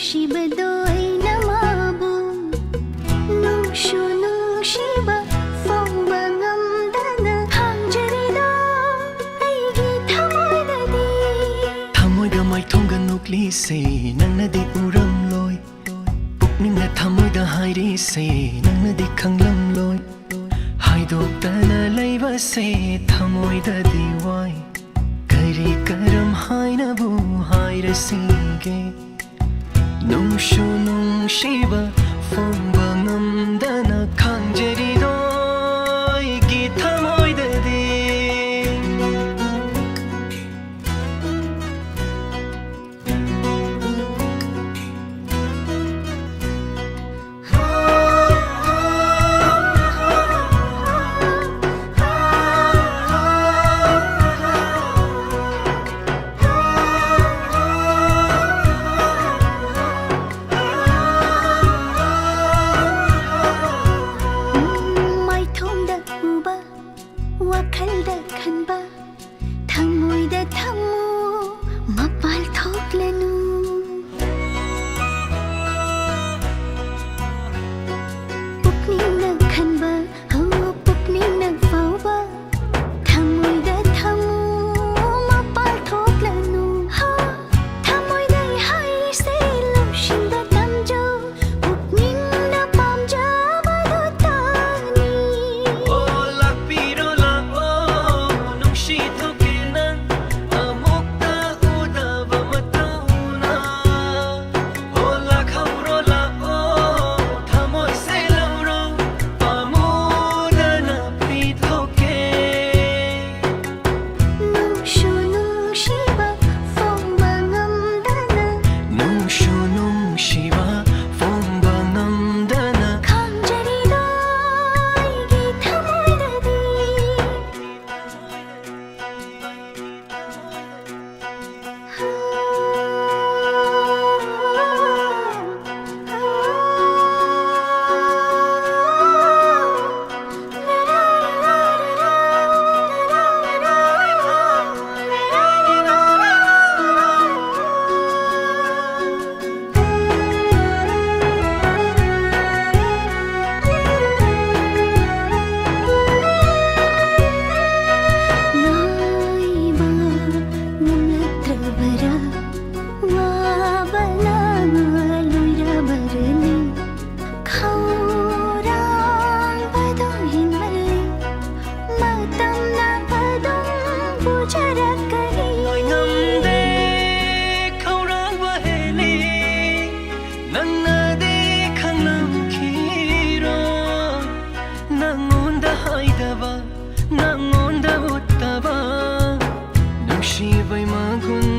ꯅꯨꯡꯁꯤꯕꯗꯣ ꯑꯩꯅ ꯃꯥꯕꯨ ꯅꯨꯡꯁꯨ ꯅꯨꯡꯁꯤꯕ ꯐꯣꯡꯕ ꯉꯝꯗꯅ ꯍꯪꯖꯔꯤꯗꯣ ꯑꯩꯒꯤ ꯊꯃꯣꯏꯗꯗꯤ ꯊꯃꯣꯏꯒ ꯃꯥꯏꯊꯣꯡꯒ ꯅꯣꯛꯂꯤꯁꯦ ꯅꯪꯅꯗꯤ ꯎꯔꯝꯂꯣꯏ ꯄꯨꯛꯅꯤꯡꯅ ꯊꯃꯣꯏꯗ ꯍꯥꯏꯔꯤꯁꯦ ꯅꯪꯅꯗꯤ ꯈꯪꯂꯝꯂꯣꯏ ꯍꯥꯏꯗꯣꯛꯇꯅ ꯂꯩꯕꯁꯦ ꯊꯃꯣꯏꯗꯗꯤ ꯋꯥꯏ ꯀꯔꯤ ꯀꯔꯝ ꯍꯥꯏꯅꯕꯨ ꯍꯥꯏꯔꯁꯤꯒꯦ ꯅꯨꯡꯁꯨ ꯅꯨꯡꯁꯤꯕ ꯐꯣꯡꯕ ꯉꯝꯗꯅ ꯈꯪꯖꯔꯤꯗꯣ ꯑꯩꯒꯤ ꯊꯃꯣꯏꯗꯗꯤ ꯋꯥꯈꯜꯗ ꯈꯟꯕ ꯊꯃꯣꯏꯗ ꯊꯝꯃꯨ ꯃꯄꯥꯜ ꯊꯣꯛꯂꯅꯨ ꯄꯨꯛꯅꯤꯡꯅ ꯈꯟꯕ ꯄꯨꯛꯅꯤꯡꯅ ꯐꯥꯎꯕ ꯊꯃꯣꯏꯗ ꯊꯝꯃꯨ ꯃꯄꯥꯜ ꯊꯣꯛꯂꯅꯨ ꯊꯃꯣꯏꯗ ꯍꯥꯏꯔꯤꯁꯦ ꯂꯧꯁꯤꯟꯕ ꯇꯝꯖꯧ ꯄꯨꯛꯅꯤꯡꯅ ꯄꯥꯝꯖꯕꯗꯨ ꯇꯥꯅꯤ nangonda uttaba nushibay magun